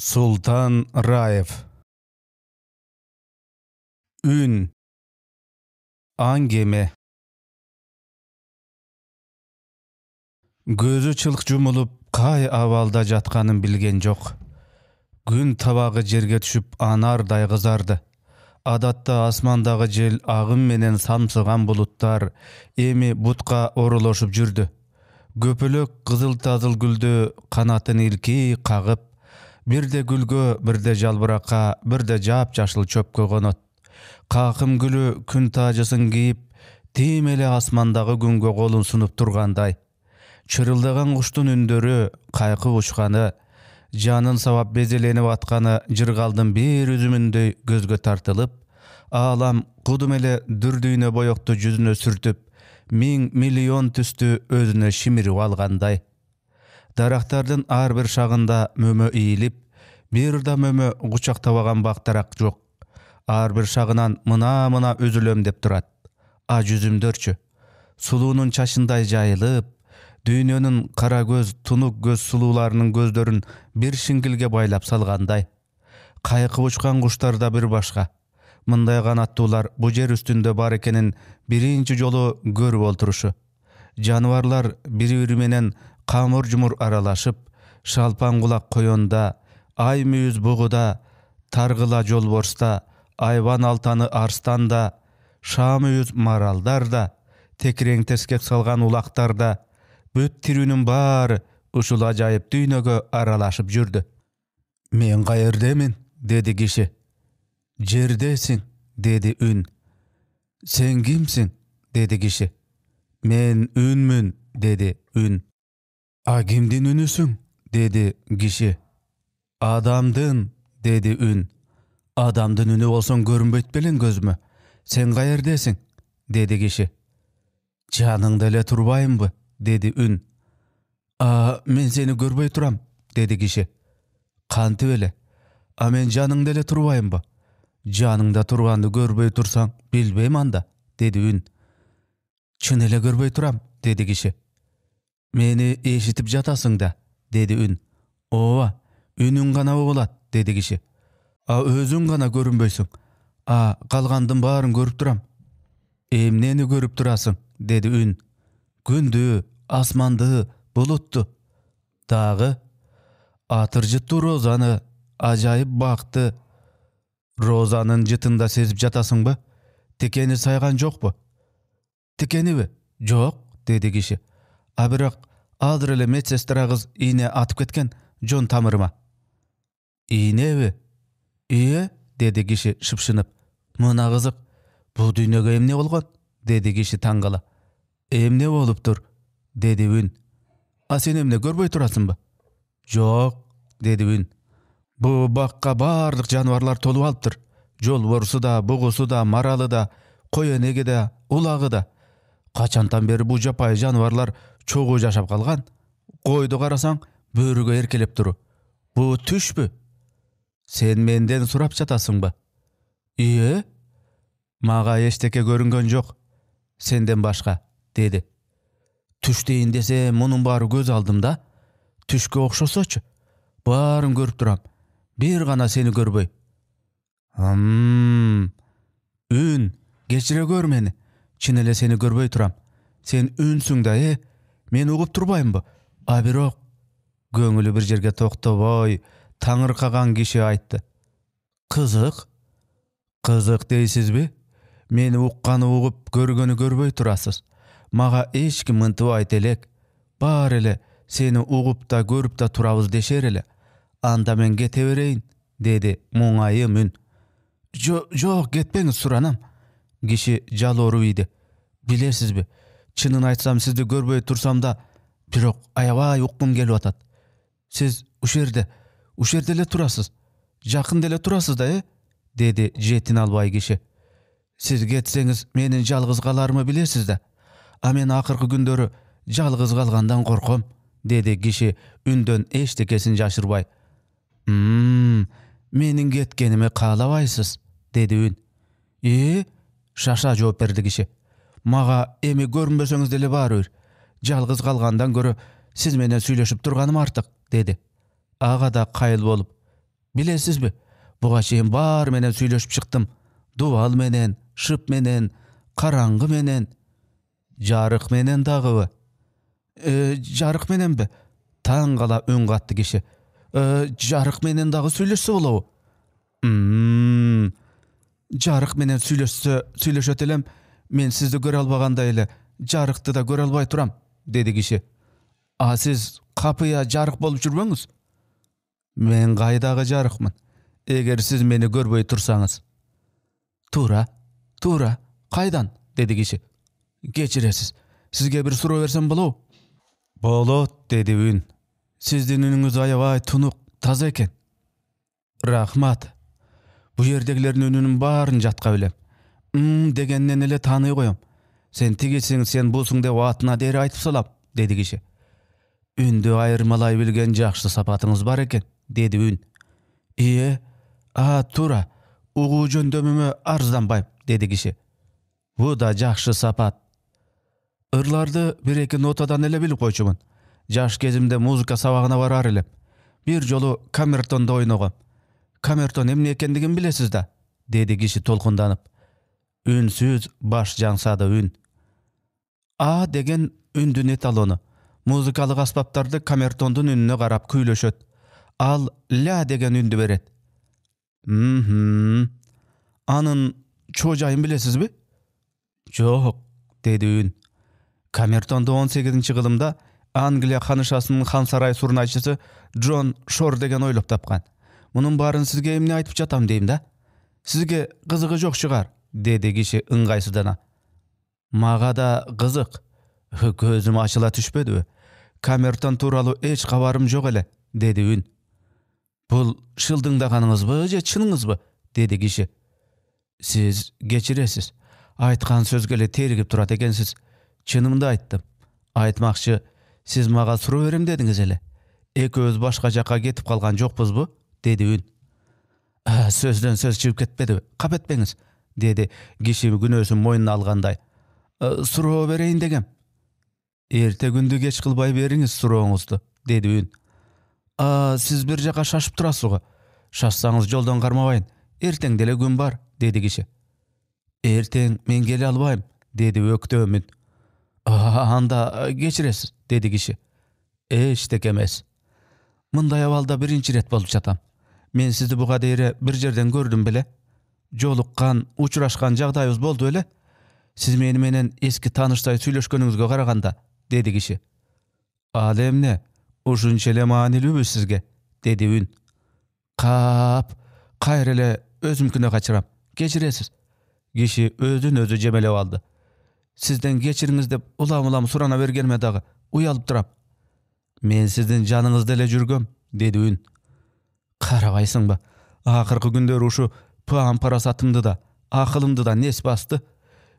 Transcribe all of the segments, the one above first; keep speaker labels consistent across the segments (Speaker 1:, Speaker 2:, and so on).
Speaker 1: Sultan Raev. Ün. Angeme. Gözü çılk jumulup kay avalda jatkanын bilgen jok. Gün tabagı jerge düşüp anarday kızardı. Adatta asmandağı jel agım menen samsıgan bulutlar emi butka oruluşup жүрдü. Göpülök kızıl tazıl güldü kanatın ilki kagıp, birde gülgö, birde jalbıraka, birde jap jaşıl çöpkö konot. Kakım gülü gün tacısın giyip, tim ele asmandağı güngö kolun sunup turganday. Çırıldagan kuştun ündörü, kaykı uçkanı, janın sabap bezelenip atkany jırgaldın bir üzümünдөй gözgö tartılıp, alam kudum ele dürdüğüne boyoktu yüzüne sürtüp, 1000 milyon tüstü özüne şimirip alganday. Daraktardın ar bir şagында mömö iyilip, bir da mömö kuçaktabagan baktarak jok. Ar bir şagынан mına üzülöm dep turat. A yüzümdörçü. Suluunun çaşınday jayılıp, dünyönün kara göz, tunuk göz sulularının gözlörün bir şingilge baylap salganday. Kaykı uçkan kuşlar da bir başka. Mınday kanattular bu jer üstünde bar ekenin birinci jolu görüp olturuşu. Janwarlar biri-biri menen kamur jumur aralaşıp, şalpan kulak koyonda, ay müyüz buğuda, targıla jol borsta, ayvan altanı arstanda, şam müyüz maralдар da, tekreң teskek salgan ulaktar da, büt tirünün bari uşul ajayip düýnögö aralaşıp жүрdü. Men gaýerdemin, dedi kişi. Jerdesin, dedi ün. Sen kimsin, dedi kişi. Men ünmün, dedi ün. A kimdin ünüsün, dedi kişi. Adamdın, dedi ün. Adamdın ünü olsun görünbeyt belen gözmü. Sen gaýerdesin, dedi kişi. Janыңda ele turbayınbı, dedi ün. Men seni görbey turam, dedi kişi. Kanty ele. A men janыңda ele turbayınbı. Janыңda turgandy görbey tursaň bilbeyim anda, dedi ün. Çyn ele görbey turam, dedi kişi. Meni eşitip jatasyň da, dedi ün. Owa, ünüň gana bolat, dedi kişi. A özüň gana görünbeysiň. A kalgandyn baryny görüp turam. Emneni görüp turasyň, dedi ün. Gündü, asmandy, buluttu. Dağı, atyrjytdy rozany, ajaýyp bakty. Rozanın jytynda sezip jatasyňby? Tikeni saygan jokpu? Tikenibi? Jok, dedi kişi. A birak azır ele medsestra kız iğne atıp ketken jon tamyrıma. İğnebi? Iye, dedi kişi şıpşınıp. Mına kızık, bu düýnöge emne bolgan? Dedi kişi taňgala. Emne bolupdyr, dedi ün. A sen emne görbey turasynby? Jok, dedi ün. Bu bakka bardyk janwarlar tolup alypdyr. Jol borusu da, bugusu da, maralı da, koyenegi de, ulagy da. Kaçantan beri bu japay janwarlar çoğu jaşap kalgan. Koydu garasaň börüge erkelep duru. Bu tüşpü? Sen menden surap jatasyňby? Iye. Maga eşteke görüngen jok. Senden başka, dedi. Tüş deyin dese munun bary göz aldymda. Tüşke okşosaçı. Baryn görüp duram. Bir gana seni görbey. Ün, geçire gör meni. Çyn ele seni görbey turam. Sen ünsüň da, men ugup turbayymby? A birok. Göňüli bir jerge toktoboy, taňyrkagan kişi aýtdy. Kızık. Kızık deýsizbi? Meni ukkany ugup, görgeni görbey turasyz. Maga eşki mıntyp aýt elek. Bar ele seni ugup da görüp da turabız deşer ele. Anda men gete bereýin, dedi muňaýym ün. Jok, getmeňiz suranam. Kişi jalorup ýydy. Bilersizbi? Çynyny aýtsam sizdi görbey tursam da birok aýabay ukkum gelip atat. Siz uşerde ele turasyz. Jakynda ele turasyz da, dedi jetin albay kişi. Siz getseňiz meni jalgyz galarmy bilersiz da. A men akyrky gündörü jalgyz galgandan korkom, dedi kişi ünden eştekesin jaşyrbay. Menin getgenime kalabaýsyz, dedi ün. Şaşa jogap berdi kişi. Maga emi görünbeseňiz dele baryr. Jalgyz galgandan görü siz menen süýleşip turganym artyk, dedi. Aga da kaýıl bolup, Bilesizbi, buga çeyin bar menen süýleşip çykdym. Dual menen, şyp menen, karaňgy menen, jaryk menen dagyby. Jaryk menenbi? Taň gala ön gatdy kişi. Jaryk menen dagy süýleşse bolabo. Jaryk menen süýleşetelem, men sizdi göre albaganda ele jarykty da göre albay turam, dedi kişi. Siz kapıya jaryk bolup jürbeňiz? Men gaýdagy jarykmyn. Eger siz meni görбөй tursaňyz. Tura, kaydan, dedi kişi. Geçiresiz, sizge bir suro versem bolou? Bolot, dedi ün. Sizdin ünüňiz aýabay tunuk, taza eken. Rahmat. Bu yerdegilerin önünün barın jatka bilem. Degenden ele tanıy koyam. Sen tigisin, sen bulsun de atına deri aytıp salam, dedi kişi. Ündü ayırmalay bilgen jakşı sapatınız bar eken, dedi ün. İye, tura, uğu jöndömüme arzdanbayım, dedi kişi. Bu da jakşı sapat. Irlardı bir eki notadan ele bilip koyçumun. Jaş kezimde muzika sabagına barar elem. Bir jolu kamertonda oynogam. Kamerton emne ekendigin bilesiz da, dedi kişi tolkundanıp. Ünsüz baş jansada ün. Degen ündün etalonu. Muzikalık asbaptardy kamertondun ününe garap küýleşet. Al la degen ündü beret. Anın çojaýyn bilesizbi? Jok, dedi ün. Kamertonda 18-nji gylymda Angliýa hanyşasynyň Hansaray surnaýçysy John Shore degen oýlap tapgan. Munun baryn sizge emne aýtyp jatam deýim da. Sizge gyzygy jok çygar, dedi kişi ıňgaýsydana. Maga da gyzyk. Gözüm açyla düşmedi. Kamerton turaly hiç kabarym jok ele, dedi ün. Bul şıldyňdaganyňyzby je çynyňyzby, dedi kişi. Siz geçiresiz. Aýtgan sözgele tergip turat ekensiz. Çynymdy aýtdym. Aýtmakçy, siz maga suro berem dediňiz ele. Eköz başga jaka getip kalgan jokpuzby, dedi ün. Sözden söz çygyp ketmedi. Kap etmeňiz, dedi kişi günösün moýnuna alganday. Suro bereýin degem. Erte gündü geç kılbay beriňiz suroňuzdy, dedi ün. Siz bir jaka şaşyp turasyňyz. Şaşsaňyz joldan garmabaýyn. Erteň dele gün bar, dedi kişi. Erteň men gele albaýym, dedi ökdömün. Anda geçiresiz, dedi kişi. Eştek emes. Mınday avalda birinci ret bolup jatam. Men sizdi bu gadere bir jerden gördüm bile. Jolukkan, uçuraşkan jagdaýybız boldu ele. Siz meni menen eski tanışday süýleşgeniňizge garaganda, dedi kişi. Alemne, uşunçele manilübü sizge, dedi ün. Kap, kayrele özümküne kaçıram. Geçiresiz. Kişi özün özü jemelep aldı. Sizden geçiriňiz dep ulam surana bergenme dagy, uyalyp duram. Men sizdin janyňyzda ele jürgem, dedi ün. Karabaýsyňba, ahyrky günler uşu puan parasatymdy da, akylymdy da nes bastı.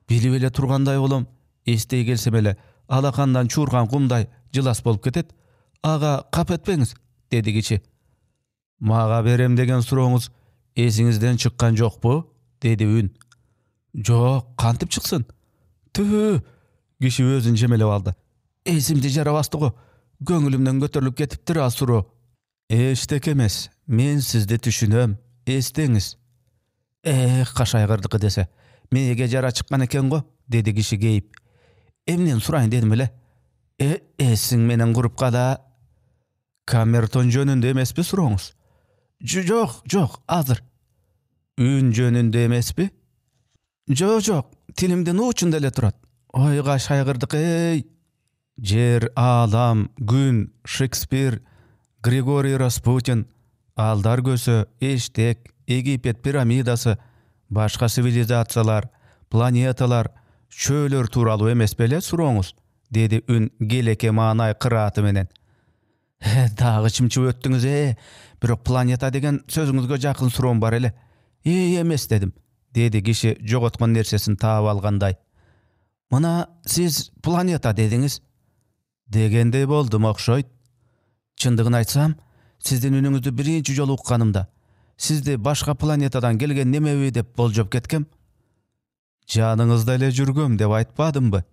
Speaker 1: Bilip ele turganday bolam, esdey gelsem ele alakandan çurgan kumday jylas bolup ketet. Kap etmeňiz, dedi kişi. Maga berem degen suroňuz esiňizden çykkan jokpu, dedi ün. Jok, kantyp çyksyn. Kişi özün jemelep aldy. Esimde jara bastygy. Göňülimden göterilip ketipdir asuro. Eştek emes, men sizde düşünöm, esdeňiz. Kaşaýgyrdyky dese. Mege jara çykkan eken go, dedi kişi geyip. Emnen suraýyn dedim ele. Esiň menen gurup gala. Kamerton jönünde emespi suroňuz? Jok, azır. Ün jönünde emespi? Jok, tilimden uçunda ele turat. Oyga şaýgyrdyk ey. Jer, alam, gün, Shakespeare, Grigori Rasputin, aldar gösü, eştek, Egipet piramidası, başka sivilizasiyalar, planetalar, çöler turaly emes bele suroňuz, dedi ün geleke maňay kıraty menen. Dagy çimçip ötdüňiz birok planeta degen sözüňizge jakyn suroň bar ele. Emes dedim, dedi kişi jogotgan nersesin taap alganday. Mına siz planeta dediňiz. Degende boldum okşoýt. Çyndygyny aýtsam, sizdin ünüňizdi birinji jol ukkanymda. Sizdi başga planetadan gelgen nemebi dep boljop ketkem. Janyňyzda ele jürgem dep aýtpadymby?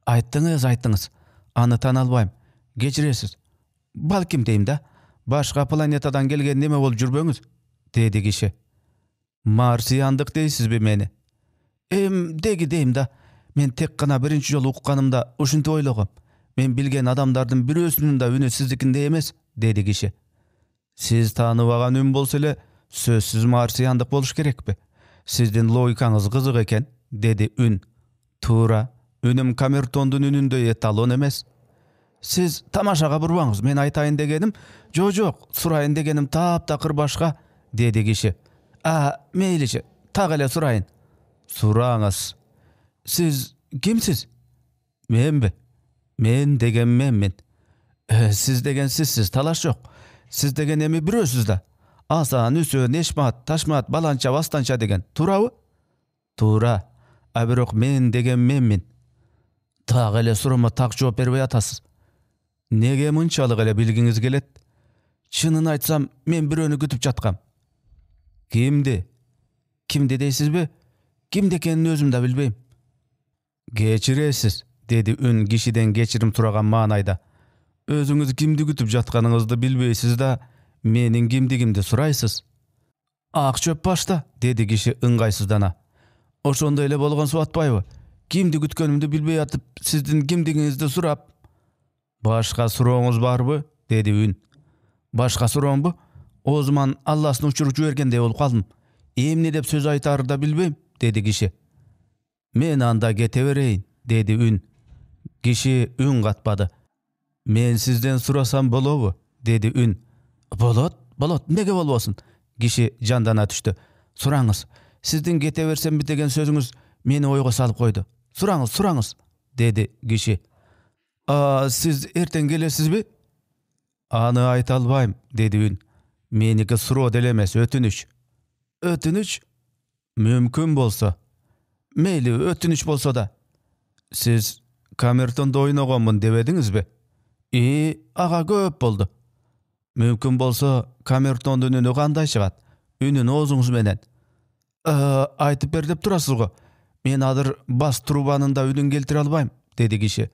Speaker 1: Aýtdyňyz. Any tanalbaýym. Geçiresiz. Balkim deýim da. Başka planetadan gelgen neme bolup жүрбөңүz, dedi kişi. Marsiyandık deysizbi meni? Degi deyim da, men tek gana birinci jol ukkanımda uşuntu oylogom. Men bilgen adamdardın birösünün da ünü sizdikinde emes, dedi kişi. Siz tanıvagan ün bolsa ele sözsüz marsiyandık boluş kerekpi. Sizdin logikanız kızık eken, dedi ün. Tuura, ünüm Kamertondun ünündöy etalon emes. Siz tamaşaga burbaňyz, men aytayın degenim, jok, surayın degenim taaptakır başka, dedi kişi. Meylişi, tak ele surayın. Suraňyz. Siz kimsiz? Menbi? Men degen men. Siz degen sizsiz, talaş yok. Siz degen emi birösüz da. Asan, üsö, neşmat, taşmat, balança, vastança degen. Turabı? Tura. Abirok men degen men. Tak ele surama tak jogap berbey atasız. Nege mınçalık ele bilgiňiz gelet? Çınını aytsam, men biröni kütüp jatkam. Kimdi? Kimdi deysizbi? Kimdi ekenini özüm da bilbeyim. Geçiresiz, dedi ün kişiden geçirim turagan manayda. Özüňiz kimdi kütüp jatkanyňyzdy bilbeysiz da, menin kimdigimdi suraýsyz. Akçöp başta, dedi kişi ıňgaýsyzdana. Oşonda ele bolgan suwatpaýby? Kimdi kütkönümdi bilbey atyp, sizdin kimdigiňizdi surap. Başka suraňyz barby? Dedi ün. Başka suraňby? O zaman Allah'sını uçurup jübergende bolup kaldym. Emne dep söz aytary da bilbeyim, dedi kişi. Men anda gete bereyin, dedi ün. Kişi ün katmadı. Men sizden surasam bolobu, dedi ün. Bolot, nege bolbosun? Kişi jandana düştü. Suraňyz, sizdin gete bersem bitegen sözüňiz meni oýga salyp koydu. Suraňyz, dedi kişi. Siz erten gelesizbi? Any ayta albaýym, dedi ün. Meniki suro delemes, ötünüç. Ötünüç? Mümkün bolsa. Meyli ötünüç bolsa da. Siz Kamertonda oýnaganmyn debediňizbi? Aga köp boldu. Mümkün bolsa Kamertondun ünü kanday çygat? Ününü ozuňuz menen. Aytyp ber dep turasyz-go. Men azyr bas trubanynda ünün keltire albaýym, dedi kişi.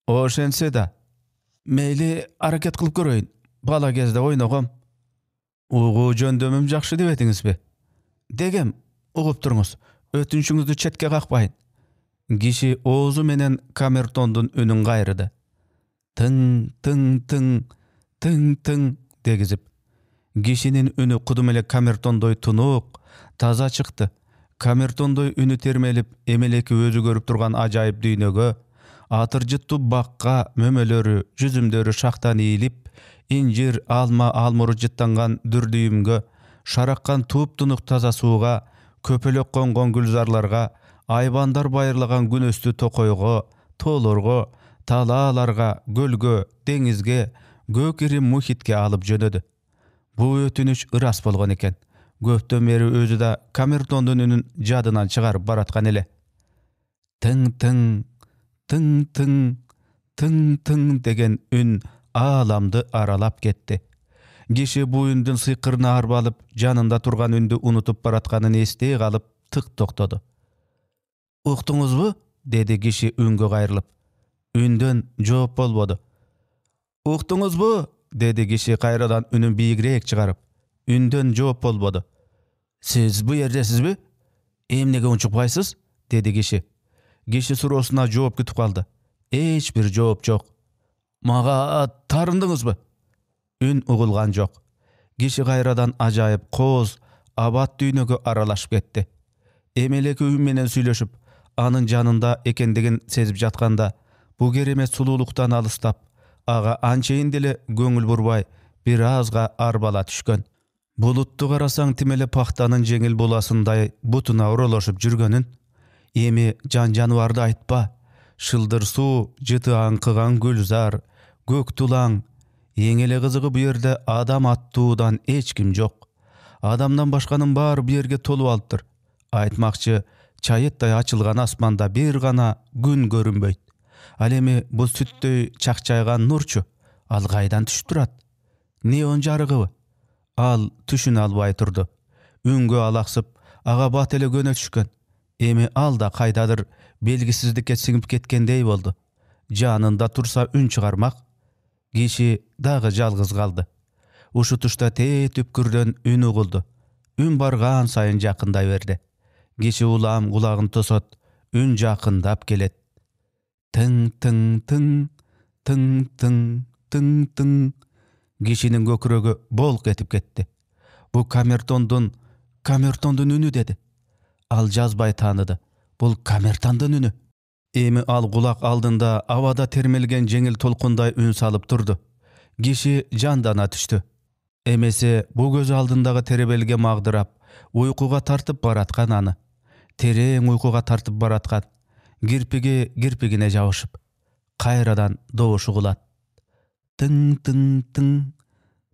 Speaker 1: O şense da. Meyli haraket kılıp göreýin. Bala gezde oýnagam. Ugu jöndömüm jakşy debediňizbi? Degem, ugup turuňuz. Ötünçüňizdi çetke kakpaýyn. Kişi oğuzu menen Kamertondun ünün gaýrydy. Tyň, tyň, tyň, tyň, tyň degizip. Kişinin ünü kudum ele Kamertondoy tunuk, taza çykdy. Kamertondoy ünü termelip, emeleki özü görüp turgan ajaýyp düýnöge, atyrjytdy bakka mömelöri, жүзүмdöri şaktan iýilip, injir, alma, almuru jyttangan dürdüýümge, şarakkan tup-tunuk taza suwga, köpelek kongon gülzarlarga, aýbandar baýyrlagan günöstü tokoýga, tolorga, talalarga, gölge, deňizge, gökiri muhitke alıp jönödü. Bu ötünüç ıras bolgan eken. Göpden beri özü da Kamertondun ünün jadynan çygaryp baratgan ele. Tyň, tyň, tyň, tyň, tyň, tyň degen ün alamdy aralap ketdi. Kişi bu ündün sykyrına arbalyp, janynda turgan ündü unutup baratganyny esdey galyp tyk toktady. Uktuňuzby? Dedi kişi üngö gaýrylyp. Ünden jogap bolbody. Uktuňuzby? Dedi kişi gaýradan ünün biýigrek çygaryp. Ünden jogap bolbody. Siz bu ýerdesizbi? Emnege unçukpaýsyz? Dedi kişi. Kişi surosuna jogap kütüp kaldy. Hiç bir jogap jok. Maga tarındyňyzby? Ün ugulgan jok. Kişi gaýradan ajaýyp koz, abat düýnöge aralaşyp ketdi. Emeleki ün menen süýleşip, anın janynda ekendigin sezip jatkanda, bu geremet sululuktan alystap, aga ançeýin dile göňül burbaý, bir azga arbala düşkön. Buluttu garasaň timele pahtanın jeňil bolasynday butuna uralaşyp jürgenин, emi jan-janywardy aýtpa, şyldyr su, jyty aňkygan gülzar, gök tulaň, yeňele gyzygy bu ýerde adam attuudan hiç kim jok. Adamdan başkanın bar bir yerge tolup alypdyr. Aýtmakçy, çayetday açılgan asmanda bir gana gün görünbeyt. Al emi bu süttöy çakçaygan nurçu, al gaýdan düşüp turat. Neon jarıgy? Al tüşün albaý turdy. Üngö alaksyp, aga bat ele göne düşkön. Emi al da kaýdadyr belgisizlikke siňip ketkendey boldy. Janynda tursa ün çygarmak. Kişi dagy jalgyz kaldy. Uşu tuşta tüpkürden ün uğuldu. Ün bargan sayın jakynday berdi. Kişi ulam kulağın tosot, ün jakyndap gelet. Tın tın tın, tın tın tın tın. Kişinin gökürögü bolk etip ketdi. Bu kamertondun ünü dedi. Al jazbay tanıdı. Bul kamertandın ünü. Emi al kulak aldığında avada termelgen jеңil tolkunday ün salıp turdu. Kişi jandana düştü. Emesi bu göz aldığındağı terebelge mağdırap, uykuga tartıp baratkan anı. Tereň uykuga tartıp baratkan. Girpigine jabışıp. Kayradan doğuşu gulat. Tın tın tın,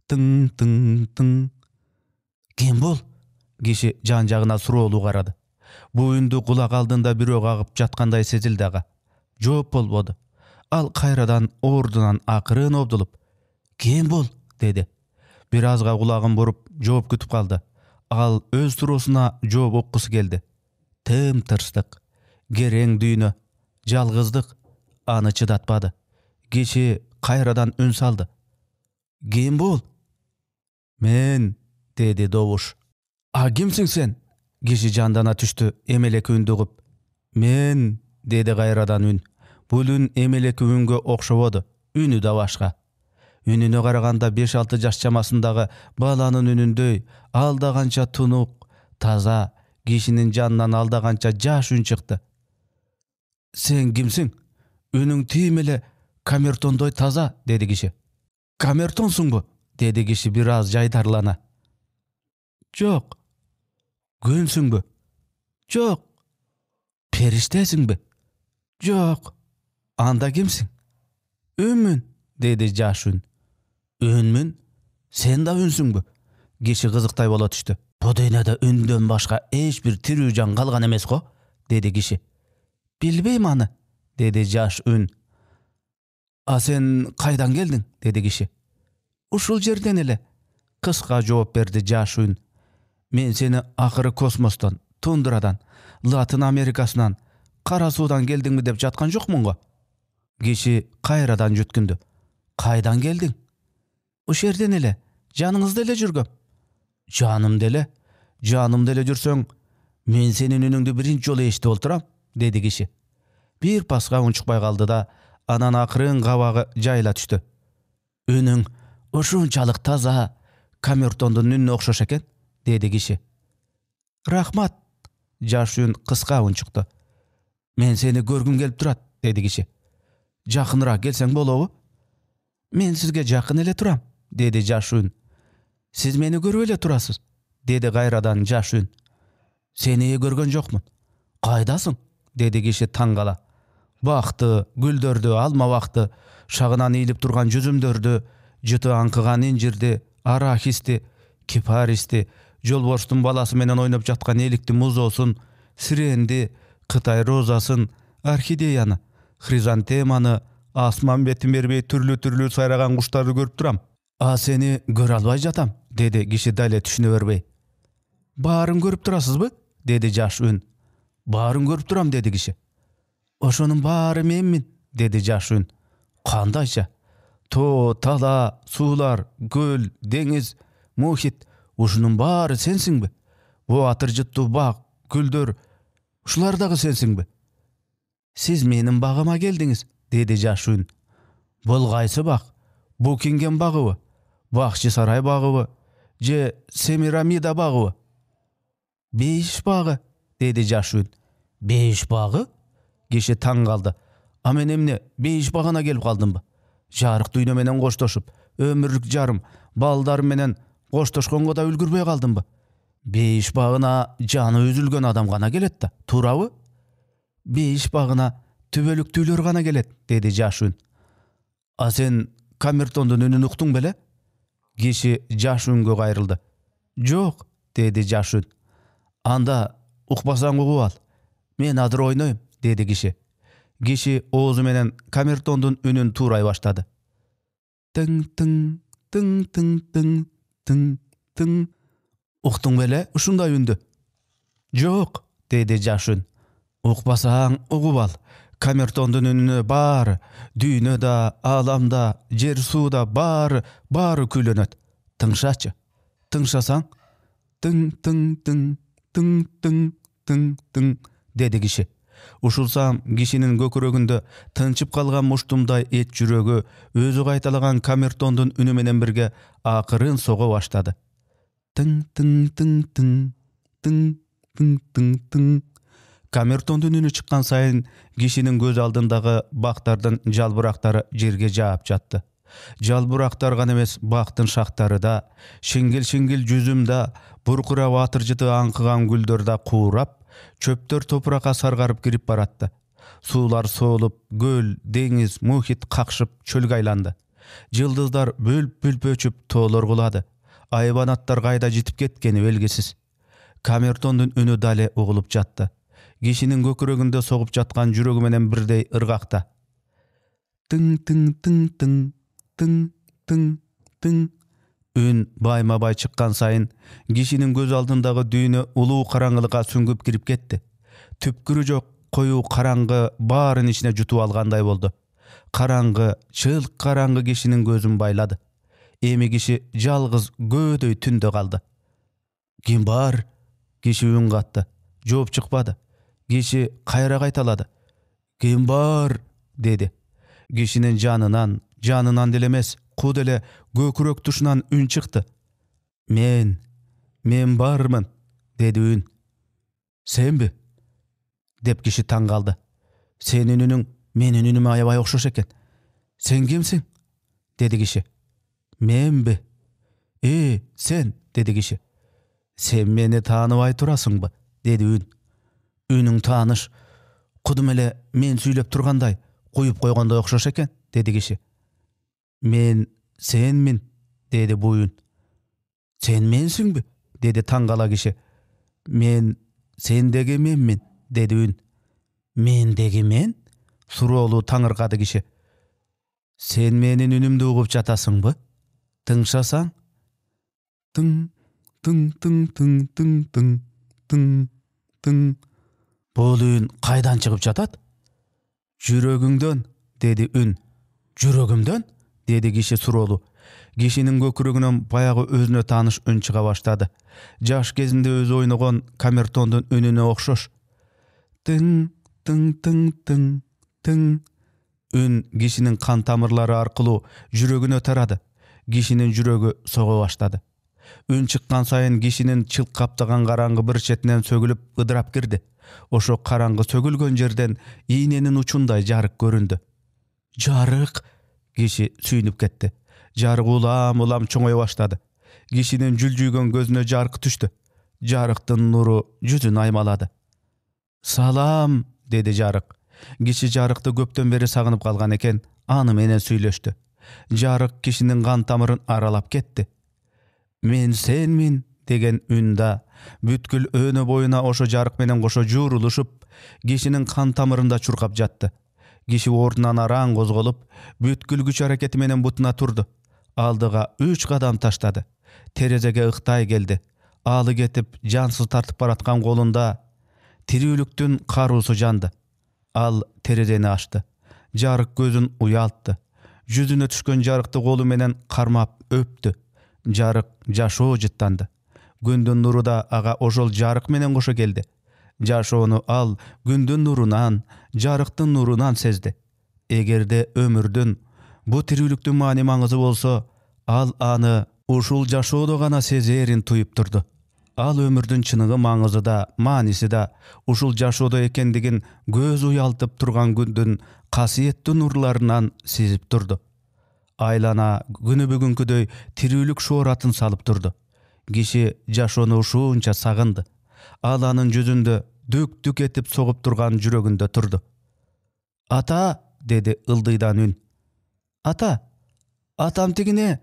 Speaker 1: tın tın tın. Kim bol? Kişi jan-jagına suroğlu garadı. Bu ündü kulak aldığında bir agıp jatkanday sezildi aga. Joop bolbodu. Al kayradan ordunan akırın obdulup. Kim bol? Dedi. Birazga kulağın burup joop kütüp kaldı. Al öz turosuna joop okkusu geldi. Tım tırstık. Gereň düýnü. Jalgızdık. Anı çıdatmadı. Kişi kayradan ün saldı. Kim bol? Men, dedi doğuş. A kimsin sen? Kişi jandana düştü, emelek ündügüp. Men, dedi gayradan ün. Bul ün emelek ünge okşobodu. Ünü da başka. Ününe karaganda 5-6 jaş çamasındağı balanın ünündöy, aldagança tunuk, taza, kişinin janынан aldagança jaş ün çıktı. Sen kimsin? Ünüň timele kamertondoy taza, dedi kişi. Kamertonsun bu, dedi kişi biraz jaydarlana. Jok. Günsün bu? Jok. Periştesin bu? Jok. Anda kimsin? Ünmün, dedi jaş ün. Ünmün? Sen da ünsün bu? Kişi kızıktay bola düştü. Bu düýnada ünden başka hiçbir tirүү jan kalgan emes go, dedi kişi. Bilbeyim anı, dedi jaş ün. A sen kaydan geldin, dedi kişi. Uşul jerden ele, kıska jogap berdi jaş ün. Men seni ahırı kosmostan, tundradan, Latin Amerikasынан, Kara Sudan geldin dep jatkan jokmun go. Kişi kayradan jütkündü. Kaydan geldin? Uş yerden ele, janыңızda ele jürgöm. Janımda ele jürsöň, men senin ünüňdi birinji jol eşitip olturam, dedi kişi. Bir paska unçukpay kaldı da, anan akırın gabağı jayla düştü. Ünüň uşunçalyk taza, kamertondun ününe okşoş eken, dedi kişi. Rahmat, jaş ün kıska unçuktu. Men seni görgüm gelip durat, dedi kişi. Jakynrak gelseň bolobu? Men sizge jakyn ele turam, dedi jaş ün. Siz meni görüp ele turasız, dedi gayradan jaş ün. Seni görgön jokmun. Kaydasyň, dedi kişi tangala. Bakty, güldördü, alma bakty, şagınan eýilip turgan jüzümdördü, jyty aňkygan injirdi, arahisti, kiparisti, jolboşdun balasy menen oýnap jatgan elikdi muzosun, sirendi, Kıtay rozasyn, orhideýany, hrizantemany, asman betin berbey türlü sayragan kuştарды görüp turam. A seni gör albay jatam, dedi kişi dale tüşüne berbey. Barın görüp turasızbı? Dedi jaş ün. Barın görüp turam, dedi kişi. Oşonun bari menmin, dedi jaş ün. Kandaýça? To, tala, sular, göl, deňiz, muhit, uşunun bari sensiňbi? Bu atyrjytdy bak, güldür, uşulardagy sensiňbi? Siz menin bagyma geldiňiz, dedi jaş ün. Bol gaýsy bak? Buckingham bagyby, Bakçı Saray bagyby, je Semiramida bagyby? Beş bagy, dedi jaş ün. Beş bagy? Kişi taň kaldı. A men emne beş bagyna gelip kaldymby? Jarık düýne menen goştoşup, ömürlük jarym, baldarym menen goştoşgonga da ülgürbey kaldymby? Beş bagyna jany üzülgen adam gana gelet da, turaby? Beş bagyna tübelük tüýler gana gelet, dedi jaş ün. A sen kamertondun ününü uktuň bele? Kişi jaş ünge gaýryldy. Jok, dedi jaş ün. Anda ukbasaň ugup al. Men adyr oýnaýym, dedi kişi. Kişi oğuzu menen kamertondun ünün turay başladı. Tın tın tın tın tın tın tın. Uktuň bele uşunda ündü. Jok, dedi jaş ün. Ukbasaň ugup al. Kamertondun ününe bar, düýne da, alamda, jer suda bar küýlenет. Тыңшачы. Тыңшасаң, тың, dedi kişi. Ушулсам кишинин көкүрөгүндө тынчып калган муштумдай эт жүрөгү өзү кайталаган камертондун үнү менен бирге акырын сого баштады. Тың. Камертондун үнү чыккан сайын кишинин көз алдындагы бактардын жалбырактары жерге жаап жатты. Жалбырактар гана эмес, бактын шактары да, шиңгил жүзүм да, буркурап атыржыты аңкыган гүлдөр да куурап, чөптөр топуракка саргарып кирип баратты. Суулар соолуп, көл, деңиз, мухит какшып чөлгө айланды. Жылдыздар бөлп өчүп тоолор кулады. Айбанаттар кайда жетип кеткени белгисиз. Камертондун үнү дале угулуп жатты. Кишинин көкүрөгүндө согуп жаткан жүрөгү менен бирдей ыргакта. Тың. Үн байма-бай чыккан сайын кишинин көз алдындагы дүйнө улуу караңгылыкка сүңгүп кирип кетти. Түпкүрү жок коюу караңгы баарын ичине жутуп алгандай болду. Караңгы, чылк караңгы кишинин көзүн байлады. Эми киши жалгыз көөдөй түндө калды. Ким бар? Киши үн катты. Жооп чыкпады. Киши кайра кайталады. Ким бар? Деди. Кишинин жанынан деле эмес, куд эле көкүрөк тушунан үн чыкты. Мен бармын, деди үн. Сенби? Деп киши таң калды. Сенин үнүң менин үнүмө аябай окшош экен. Сен кимсиң? Деди киши. Менби? Сен, деди киши. Сен мени тааныбай турасыңбы? Деди үн. Үнүң тааныш, кудум эле мен сүйлөп тургандай, куюп койгондой окшош экен, деди киши. Мен сенмин, деди буюн. Сен менсиңби? Деди таң кала киши. Мен сендеги менмин, деди үн. Мендеги мен? Суроолуу таңыркады киши. Сен менин үнүмдү угуп жатасыңбы? Тыңшасаң? Тың. Бул үн кайдан чыгып жатат? Жүрөгүңдөн, деди үн. Жүрөгүмдөн? Деди киши суроолуу. Кишинин көкүрөгүнөн баягы өзүнө тааныш үн чыга баштады. Жаш кезинде өзү ойногон камертондун үнүнө окшош. Тың. Үн кишинин кан тамырлары аркылуу жүрөгүнө тарады. Кишинин жүрөгү сого баштады. Үн чыккан сайын кишинин чылк каптаган караңгы бир четинен сөгүлүп ыдырап кирди. Ошо караңгы сөгүлгөн жерден ийненин учундай жарык көрүндү. Жарык! Киши сүйүнүп кетти. Жарык улам чоңое баштады. Кишинин жүлжүйгөн көзүнө жарык түштү. Жарыктын нуру жүзүн аймалады. Салам, деди жарык. Киши жарыкты көптөн бери сагынып калган экен, аны менен сүйлөштү. Жарык кишинин кан тамырын аралап кетти. Мен сенмин, деген үн да бүткүл өөнө боюна ошо жарык менен кошо жуурулушуп, кишинин кан тамырында чуркап жатты. Киши ордунан араң козголуп, бүткүл күч аракети менен бутуна турду. Алдыга 3 кадам таштады. Терезеге ыктай келди. Алы кетип, жансыз тартып бараткан колунда тирүүлүктүн каруусу жанды. Ал терезени ачты. Жарык көзүн уялтты. Жүзүнө түшкөн жарыкты колу менен кармап өптү. Жарык жашоо жыттанды. Күндүн нуру да ага ошол жарык менен кошо келди. Жашоону ал күндүн нурунан, жарыктын нурунан сезди. Эгерде өмүрдүн, бу тирүүлүктүн маани маңызы болсо, ал аны ушул жашоодо гана сезерин туюп турду. Ал өмүрдүн чыныгы маңызы да, мааниси да ушул жашоодо экендигин көз уялтып турган күндүн касиеттүү нурларынан сезип турду. Айлана күнү бүгүнкүдөй тирүүлүк шооратын салып турду. Киши жашоону ушунча сагынды. Ал анын жүзүндө дүк этип согуп турган жүрөгүндө турду. Ата, деди ылдыйдан үн. Ата, атам тигине,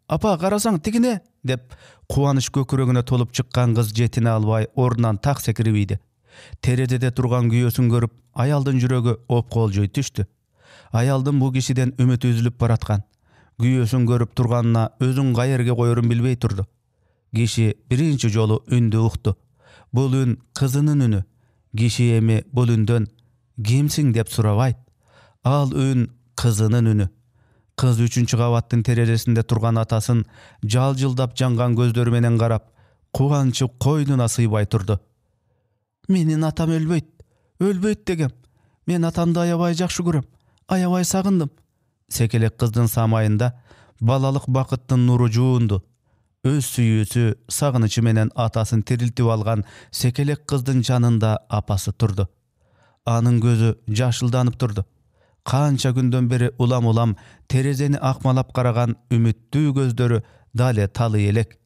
Speaker 1: апа карасаң тигине, деп кубаныч көкүрөгүнө толуп чыккан кыз жетине албай ордунан так секирип ийди. Терезеде турган күйөөсүн көрүп, аялдын жүрөгү опколжой түштү. Аялдын бу кишиден үмүтү үзүлүп бараткан. Күйөөсүн көрүп турганына өзүн кайерге коерун билбей турду. Киши биринчи жолу үндү укту. Бул үн кызынын үнү. Киши эми бул үндөн кимсиң деп сурабайт. Ал үн кызынын үнү. Kız 3-nчи кабаттын терезесинде турган атасын жалжылдап жанган көздөрү менен карап, кубанычы койнуна сыйбай турду. Менин атам өлбөйт дегем. Мен атамды аябай жакшы көрөм, аябай сагындым. Секелек кыздын самайында балалык бакыттын нуру жуунду. Өз сүйүүсү, сагынычы менен атасын тирилтип алган секелек кыздын жанында апасы турду. Анын көзү жашылданып турду. Канча күндөн бери улам терезени акмалап караган үмүттүү көздөрү дале талый элек.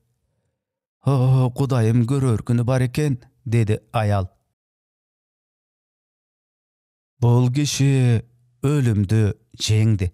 Speaker 1: «О, Кудайым, көрөр күнү бар экен», деди аял. Бул киши өлүмдү жеңди.